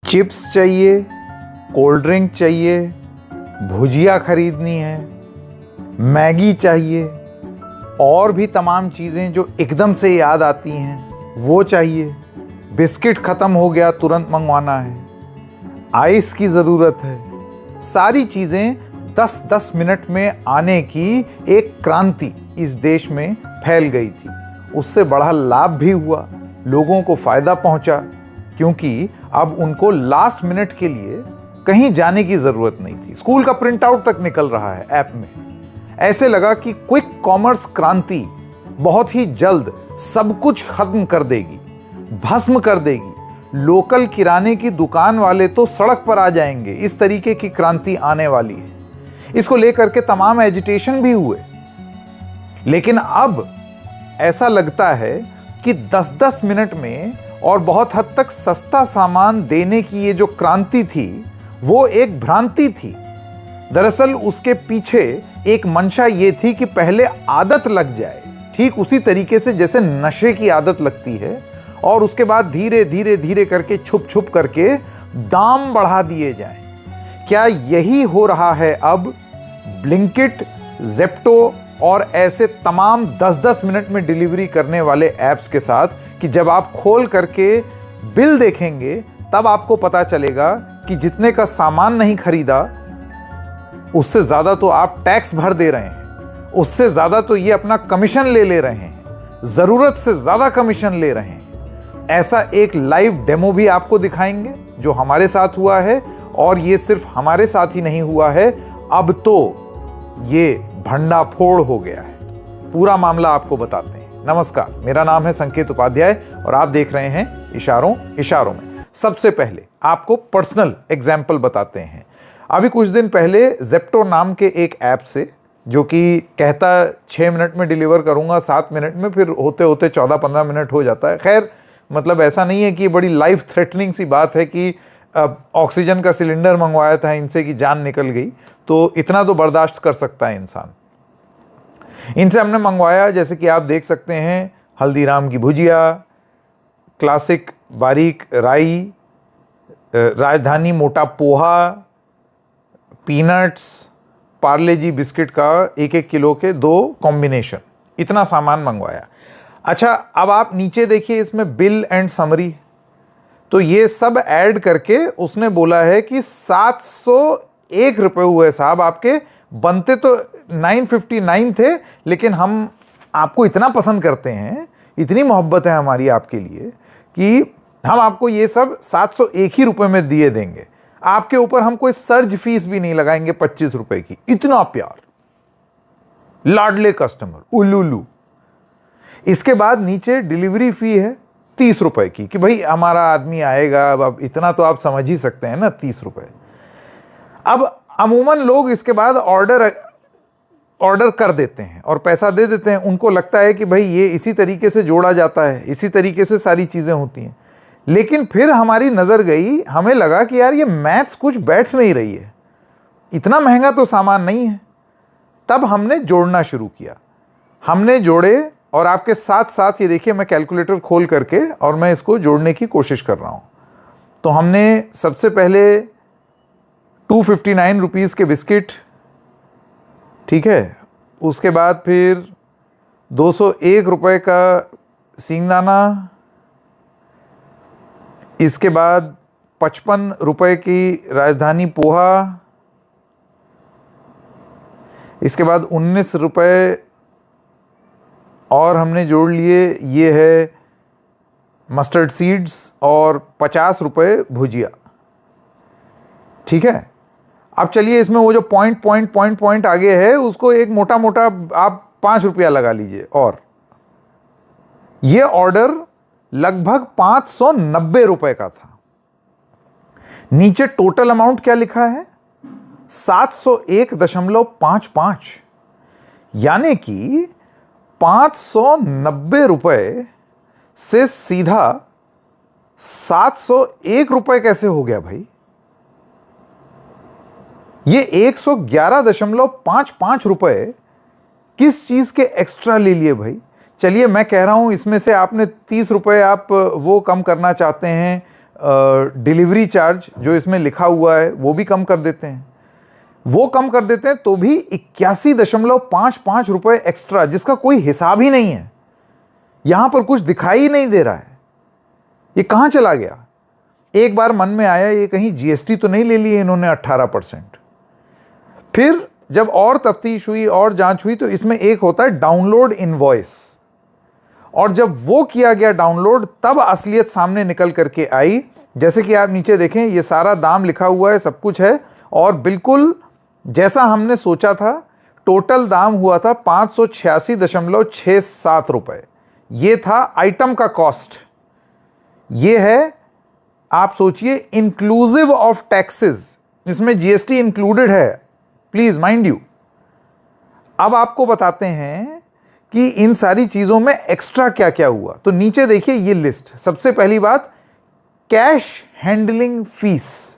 Chips चाहिए, cold drink चाहिए, भुजिया खरीदनी है, मैगी चाहिए, और भी तमाम चीज़ें जो एकदम से याद आती हैं वो चाहिए। बिस्किट ख़त्म हो गया, तुरंत मंगवाना है, आइस की ज़रूरत है। सारी चीज़ें 10-10 मिनट में आने की एक क्रांति इस देश में फैल गई थी। उससे बड़ा लाभ भी हुआ, लोगों को फ़ायदा पहुंचा, क्योंकि अब उनको लास्ट मिनट के लिए कहीं जाने की ज़रूरत नहीं थी। स्कूल का प्रिंट आउट तक निकल रहा है ऐप में। ऐसे लगा कि क्विक कॉमर्स क्रांति बहुत ही जल्द सब कुछ खत्म कर देगी, भस्म कर देगी। लोकल किराने की दुकान वाले तो सड़क पर आ जाएंगे, इस तरीके की क्रांति आने वाली है। इसको लेकर के तमाम एजिटेशन भी हुए। लेकिन अब ऐसा लगता है कि 10-10 मिनट में और बहुत हद तक सस्ता सामान देने की ये जो क्रांति थी वो एक भ्रांति थी। दरअसल उसके पीछे एक मंशा ये थी कि पहले आदत लग जाए, ठीक उसी तरीके से जैसे नशे की आदत लगती है, और उसके बाद धीरे धीरे धीरे करके छुप छुप करके दाम बढ़ा दिए जाएं। क्या यही हो रहा है अब ब्लिंकिट, ज़ेप्टो और ऐसे तमाम 10-10 मिनट में डिलीवरी करने वाले ऐप्स के साथ, कि जब आप खोल करके बिल देखेंगे तब आपको पता चलेगा कि जितने का सामान नहीं खरीदा उससे ज़्यादा तो आप टैक्स भर दे रहे हैं, उससे ज़्यादा तो ये अपना कमीशन ले रहे हैं, ज़रूरत से ज़्यादा कमीशन ले रहे हैं। ऐसा एक लाइव डेमो भी आपको दिखाएंगे जो हमारे साथ हुआ है, और ये सिर्फ हमारे साथ ही नहीं हुआ है, अब तो ये भंडाफोड़ हो गया है। पूरा मामला आपको बताते हैं। नमस्कार, मेरा नाम है संकेत उपाध्याय और आप देख रहे हैं इशारों इशारों में। सबसे पहले आपको पर्सनल एग्जाम्पल बताते हैं। अभी कुछ दिन पहले ज़ेप्टो नाम के एक ऐप से, जो कि कहता 6 मिनट में डिलीवर करूंगा, 7 मिनट में, फिर होते होते 14-15 मिनट हो जाता है। खैर, मतलब ऐसा नहीं है कि बड़ी लाइफ थ्रेटनिंग सी बात है कि ऑक्सीजन का सिलेंडर मंगवाया था इनसे कि जान निकल गई, तो इतना तो बर्दाश्त कर सकता है इंसान। इनसे हमने मंगवाया, जैसे कि आप देख सकते हैं, हल्दीराम की भुजिया, क्लासिक बारीक राई, राजधानी मोटा पोहा, पीनट्स, पार्ले जी बिस्किट का 1-1 किलो के 2 कॉम्बिनेशन, इतना सामान मंगवाया। अच्छा, अब आप नीचे देखिए, इसमें बिल एंड समरी, तो ये सब ऐड करके उसने बोला है कि 701 रुपये हुए साहब आपके। बनते तो 959 थे, लेकिन हम आपको इतना पसंद करते हैं, इतनी मोहब्बत है हमारी आपके लिए, कि हम आपको ये सब 701 ही रुपये में दिए देंगे। आपके ऊपर हम कोई सर्ज फीस भी नहीं लगाएंगे 25 रुपए की। इतना प्यार, लाडले कस्टमर, उल्लू। इसके बाद नीचे डिलीवरी फी है 30 रुपए की, कि भाई हमारा आदमी आएगा, अब इतना तो आप समझ ही सकते हैं ना, 30 रुपए। अब अमूमन लोग इसके बाद ऑर्डर कर देते हैं और पैसा दे देते हैं। उनको लगता है कि भाई ये इसी तरीके से जोड़ा जाता है, इसी तरीके से सारी चीज़ें होती हैं। लेकिन फिर हमारी नज़र गई, हमें लगा कि यार ये मैथ्स कुछ बैठ नहीं रही है, इतना महंगा तो सामान नहीं है। तब हमने जोड़ना शुरू किया, हमने जोड़े, और आपके साथ साथ ये देखिए, मैं कैलकुलेटर खोल करके और मैं इसको जोड़ने की कोशिश कर रहा हूँ। तो हमने सबसे पहले 259 रुपीज़ के बिस्किट, ठीक है, उसके बाद फिर 201 रुपये का सींगदाना, इसके बाद 55 रुपये की राजधानी पोहा, इसके बाद 19 रुपये और हमने जोड़ लिए, ये है मस्टर्ड सीड्स, और 50 रुपये भुजिया, ठीक है। अब चलिए, इसमें वो जो पॉइंट आगे है उसको एक मोटा मोटा आप 5 रुपया लगा लीजिए। और ये ऑर्डर लगभग 590 रुपए का था। नीचे टोटल अमाउंट क्या लिखा है, 701.55, यानी कि 590 रुपए से सीधा 701 रुपए कैसे हो गया भाई? ये 111.55 रुपए किस चीज के एक्स्ट्रा ले लिए भाई? चलिए मैं कह रहा हूं, इसमें से आपने 30 रुपए आप वो कम करना चाहते हैं, डिलीवरी चार्ज जो इसमें लिखा हुआ है वो भी कम कर देते हैं। वो कम कर देते हैं तो भी 81.55 रुपए एक्स्ट्रा, जिसका कोई हिसाब ही नहीं है। यहां पर कुछ दिखाई ही नहीं दे रहा है, ये कहां चला गया। एक बार मन में आया ये कहीं जीएसटी तो नहीं ले लिए इन्होंने 18%। फिर जब और तफ्तीश हुई और जांच हुई तो इसमें एक होता है डाउनलोड इनवॉइस, और जब वो किया गया डाउनलोड तब असलियत सामने निकल करके आई। जैसे कि आप नीचे देखें, ये सारा दाम लिखा हुआ है, सब कुछ है, और बिल्कुल जैसा हमने सोचा था। टोटल दाम हुआ था 586.67 रुपए। ये था आइटम का कॉस्ट। ये है, आप सोचिए, इंक्लूसिव ऑफ टैक्सेस, इसमें जीएसटी इंक्लूडेड है, प्लीज माइंड यू। अब आपको बताते हैं कि इन सारी चीजों में एक्स्ट्रा क्या क्या हुआ। तो नीचे देखिए ये लिस्ट। सबसे पहली बात, कैश हैंडलिंग फीस,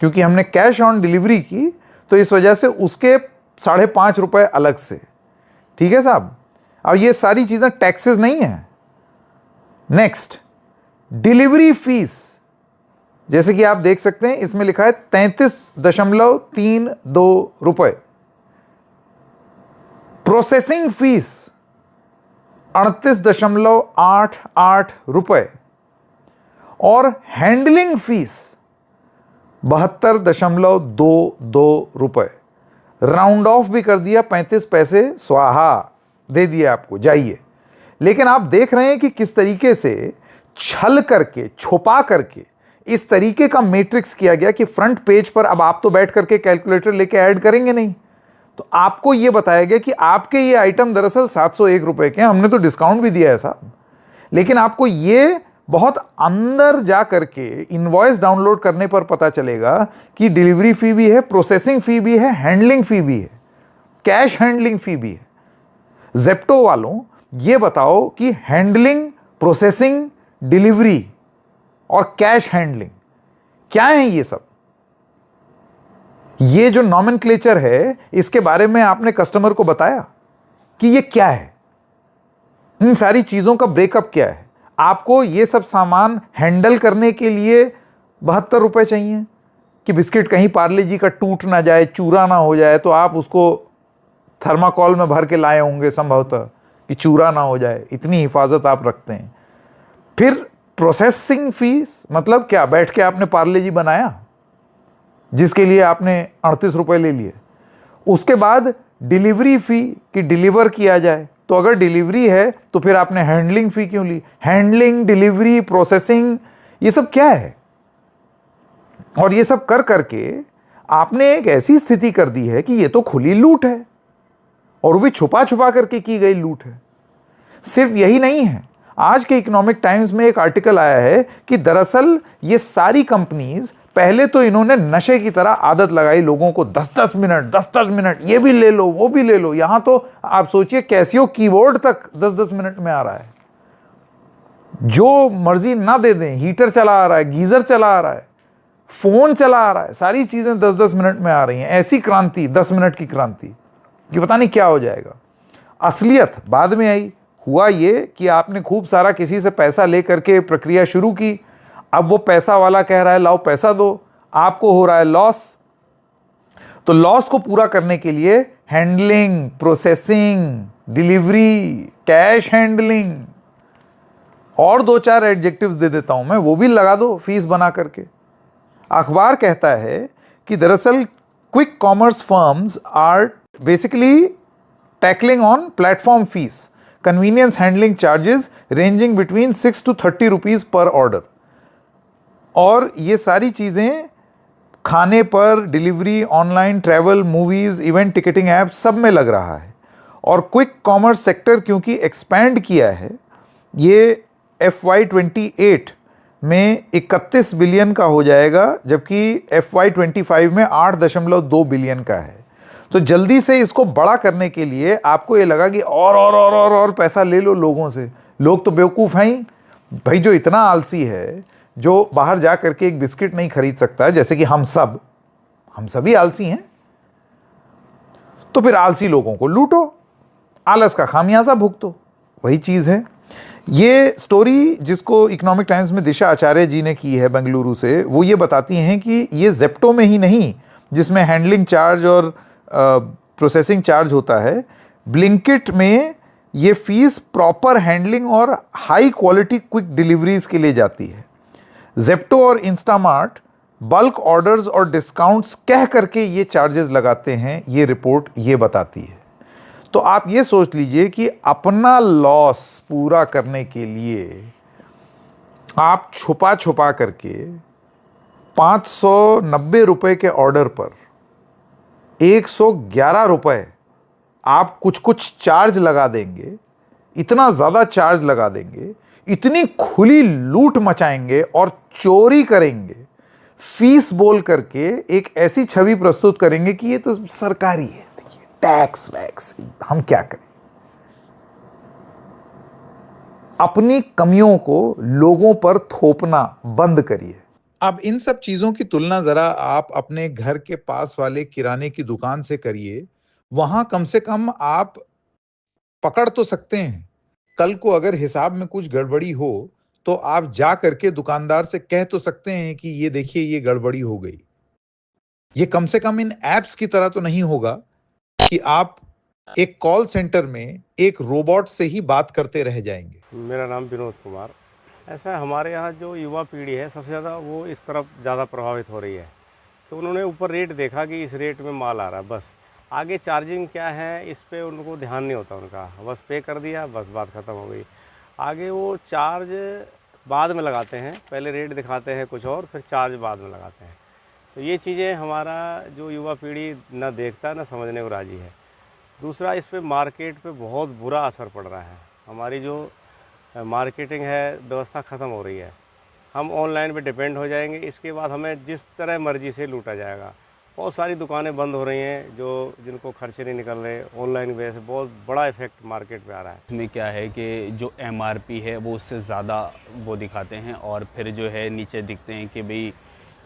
क्योंकि हमने कैश ऑन डिलीवरी की तो इस वजह से उसके 5.5 रुपए अलग से। ठीक है साहब, अब ये सारी चीजें टैक्सेस नहीं है। नेक्स्ट, डिलीवरी फीस, जैसे कि आप देख सकते हैं इसमें लिखा है 33.32 रुपए। प्रोसेसिंग फीस 38.88 रुपए, और हैंडलिंग फीस 72.22 रुपए। राउंड ऑफ भी कर दिया, 35 पैसे स्वाहा दे दिए आपको, जाइए। लेकिन आप देख रहे हैं कि किस तरीके से छल करके, छुपा करके इस तरीके का मैट्रिक्स किया गया कि फ्रंट पेज पर अब आप तो बैठ करके कैलकुलेटर लेके ऐड करेंगे नहीं, तो आपको यह बताया गया कि आपके ये आइटम दरअसल 701 रुपए के हैं। हमने तो डिस्काउंट भी दिया है साहब, लेकिन आपको ये बहुत अंदर जा करके इनवॉइस डाउनलोड करने पर पता चलेगा कि डिलीवरी फी भी है, प्रोसेसिंग फी भी है, हैंडलिंग फी भी है, कैश हैंडलिंग फी भी है। ज़ेप्टो वालों, ये बताओ कि हैंडलिंग, प्रोसेसिंग, डिलीवरी और कैश हैंडलिंग क्या है ये सब? ये जो नॉमेनक्लेचर है इसके बारे में आपने कस्टमर को बताया कि ये क्या है? इन सारी चीजों का ब्रेकअप क्या है? आपको ये सब सामान हैंडल करने के लिए 72 रुपए चाहिए कि बिस्किट कहीं पार्ले जी का टूट ना जाए, चूरा ना हो जाए, तो आप उसको थर्माकोल में भर के लाए होंगे संभवतः कि चूरा ना हो जाए, इतनी हिफाजत आप रखते हैं। फिर प्रोसेसिंग फीस मतलब क्या? बैठ के आपने पार्ले जी बनाया जिसके लिए आपने 38 रुपए ले लिए। उसके बाद डिलीवरी फी कि डिलीवर किया जाए, तो अगर डिलीवरी है तो फिर आपने हैंडलिंग फी क्यों ली? हैंडलिंग, डिलीवरी, प्रोसेसिंग, ये सब क्या है? और ये सब कर करके आपने एक ऐसी स्थिति कर दी है कि ये तो खुली लूट है, और वो भी छुपा छुपा करके की गई लूट है। सिर्फ यही नहीं है, आज के इकोनॉमिक टाइम्स में एक आर्टिकल आया है कि दरअसल ये सारी कंपनीज, पहले तो इन्होंने नशे की तरह आदत लगाई लोगों को, 10-10 मिनट 10-10 मिनट ये भी ले लो, वो भी ले लो। यहां तो आप सोचिए कैसियो कीबोर्ड तक 10-10 मिनट में आ रहा है, जो मर्जी ना दे दें। हीटर चला आ रहा है, गीजर चला आ रहा है, फोन चला आ रहा है, सारी चीजें 10-10 मिनट में आ रही हैं। ऐसी क्रांति, 10 मिनट की क्रांति, कि पता नहीं क्या हो जाएगा। असलियत बाद में आई। हुआ ये कि आपने खूब सारा किसी से पैसा लेकर के प्रक्रिया शुरू की। अब वो पैसा वाला कह रहा है लाओ पैसा दो, आपको हो रहा है लॉस। तो लॉस को पूरा करने के लिए handling, processing, delivery, cash handling, और 2-4 एडजेक्टिव्स दे देता हूं मैं, वो भी लगा दो फीस बना करके। अखबार कहता है कि दरअसल quick commerce firms are basically tackling on platform fees, convenience handling charges ranging between 6 to 30 rupees पर ऑर्डर। और ये सारी चीज़ें खाने पर, delivery, online travel, movies, event ticketing app, सब में लग रहा है। और क्विक कॉमर्स सेक्टर क्योंकि एक्सपैंड किया है, ये FY28 में 31 बिलियन का हो जाएगा, जबकि FY25 में 8.2 बिलियन का है। तो जल्दी से इसको बड़ा करने के लिए आपको ये लगा कि और पैसा ले लो लोगों से। लोग तो बेवकूफ़ हैं ही भाई, जो इतना आलसी है, जो बाहर जा करके एक बिस्किट नहीं खरीद सकता, जैसे कि हम सभी आलसी हैं। तो फिर आलसी लोगों को लूटो, आलस का खामियाजा भुगतो, वही चीज़ है। ये स्टोरी जिसको इकोनॉमिक टाइम्स में दिशा आचार्य जी ने की है बेंगलुरु से, वो ये बताती हैं कि ये जेप्टो में ही नहीं, जिसमें हैंडलिंग चार्ज और प्रोसेसिंग चार्ज होता है, ब्लिंकिट में ये फीस प्रॉपर हैंडलिंग और हाई क्वालिटी क्विक डिलीवरीज के लिए जाती है। जेप्टो और इंस्टामार्ट बल्क ऑर्डर्स और डिस्काउंट्स कह करके ये चार्जेस लगाते हैं, ये रिपोर्ट ये बताती है। तो आप ये सोच लीजिए कि अपना लॉस पूरा करने के लिए आप छुपा छुपा करके 590 रुपए के ऑर्डर पर 111 रुपए आप कुछ कुछ चार्ज लगा देंगे, इतना ज़्यादा चार्ज लगा देंगे, इतनी खुली लूट मचाएंगे और चोरी करेंगे, फीस बोल करके एक ऐसी छवि प्रस्तुत करेंगे कि ये तो सरकारी है, देखिए टैक्स वैक्स, हम क्या करें। अपनी कमियों को लोगों पर थोपना बंद करिए। अब इन सब चीजों की तुलना जरा आप अपने घर के पास वाले किराने की दुकान से करिए। वहां कम से कम आप पकड़ तो सकते हैं। कल को अगर हिसाब में कुछ गड़बड़ी हो तो आप जा करके दुकानदार से कह तो सकते हैं कि ये देखिए ये गड़बड़ी हो गई। ये कम से कम इन एप्स की तरह तो नहीं होगा कि आप एक कॉल सेंटर में एक रोबोट से ही बात करते रह जाएंगे। मेरा नाम विनोद कुमार। ऐसा है, हमारे यहाँ जो युवा पीढ़ी है सबसे ज़्यादा वो इस तरफ ज़्यादा प्रभावित हो रही है। तो उन्होंने ऊपर रेट देखा कि इस रेट में माल आ रहा है, बस आगे चार्जिंग क्या है इस पे उनको ध्यान नहीं होता उनका, बस पे कर दिया, बस बात ख़त्म हो गई। आगे वो चार्ज बाद में लगाते हैं, पहले रेट दिखाते हैं कुछ और, फिर चार्ज बाद में लगाते हैं। तो ये चीज़ें हमारा जो युवा पीढ़ी ना देखता ना समझने को राज़ी है। दूसरा, इस पे मार्केट पे बहुत बुरा असर पड़ रहा है। हमारी जो मार्केटिंग है व्यवस्था ख़त्म हो रही है। हम ऑनलाइन पे डिपेंड हो जाएंगे, इसके बाद हमें जिस तरह मर्ज़ी से लूटा जाएगा। बहुत सारी दुकानें बंद हो रही हैं जो जिनको खर्चे नहीं निकल रहे। ऑनलाइन वजह से बहुत बड़ा इफेक्ट मार्केट पे आ रहा है। इसमें क्या है कि जो एमआरपी है वो उससे ज़्यादा वो दिखाते हैं, और फिर जो है नीचे दिखते हैं कि भाई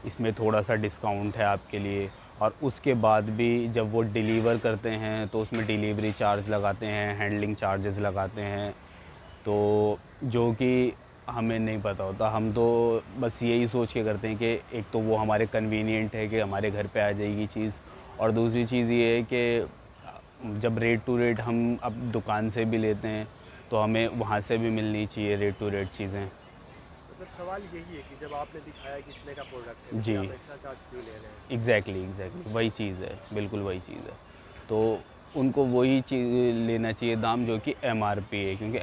इसमें थोड़ा सा डिस्काउंट है आपके लिए। और उसके बाद भी जब वो डिलीवर करते हैं तो उसमें डिलीवरी चार्ज लगाते हैं, हैंडलिंग चार्जेस लगाते हैं, तो जो कि हमें नहीं पता होता। हम तो बस यही सोच के करते हैं कि एक तो वो हमारे कन्वीनियंट है कि हमारे घर पे आ जाएगी चीज़, और दूसरी चीज़ ये है कि जब रेट टू रेट हम अब दुकान से भी लेते हैं तो हमें वहाँ से भी मिलनी चाहिए रेट टू रेट चीज़ें। तो सवाल यही है कि जब आपने दिखाया कि इतने का प्रोडक्ट है, जी, आप एक्स्ट्रा चार्ज क्यों ले रहे हैं? एग्जैक्टली वही चीज़ है, बिल्कुल वही चीज़ है। तो उनको वही चीज़ लेना चाहिए दाम जो कि एमआरपी है, क्योंकि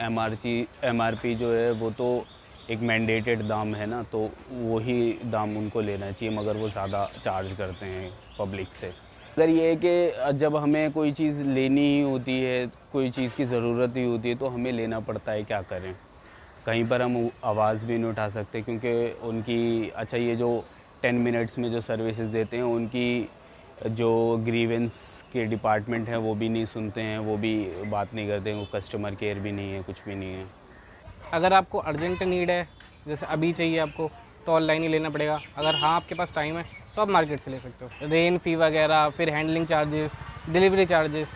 एमआरपी जो है वो तो एक मैंडेटेड दाम है ना, तो वही दाम उनको लेना चाहिए, मगर वो ज़्यादा चार्ज करते हैं पब्लिक से। अगर ये है कि जब हमें कोई चीज़ लेनी ही होती है, कोई चीज़ की ज़रूरत ही होती है, तो हमें लेना पड़ता है, क्या करें। कहीं पर हम आवाज़ भी नहीं उठा सकते, क्योंकि उनकी अच्छा ये जो 10 मिनट्स में जो सर्विसेज देते हैं, उनकी जो ग्रीवेंस के डिपार्टमेंट हैं वो भी नहीं सुनते हैं, वो भी बात नहीं करते हैं, वो कस्टमर केयर भी नहीं है, कुछ भी नहीं है। अगर आपको अर्जेंट नीड है, जैसे अभी चाहिए आपको, तो ऑनलाइन ही लेना पड़ेगा। अगर हाँ आपके पास टाइम है तो आप मार्केट से ले सकते हो। रेन फ़ी वगैरह, फिर हैंडलिंग चार्जेस, डिलीवरी चार्जेस,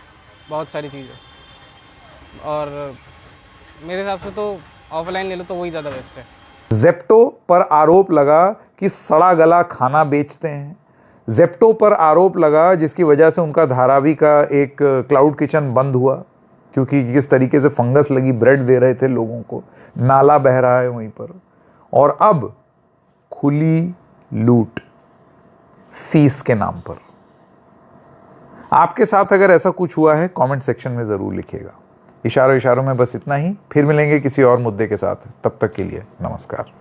बहुत सारी चीज़ें। और मेरे हिसाब से तो ऑफलाइन ले लो तो वही ज़्यादा बेस्ट है। जेप्टो पर आरोप लगा कि सड़ा गला खाना बेचते हैं। जेप्टो पर आरोप लगा जिसकी वजह से उनका धारावी का एक क्लाउड किचन बंद हुआ, क्योंकि किस तरीके से फंगस लगी ब्रेड दे रहे थे लोगों को, नाला बह रहा है वहीं पर। और अब खुली लूट फीस के नाम पर। आपके साथ अगर ऐसा कुछ हुआ है कमेंट सेक्शन में ज़रूर लिखिएगा। इशारों में बस इतना ही, फिर मिलेंगे किसी और मुद्दे के साथ। तब तक के लिए नमस्कार।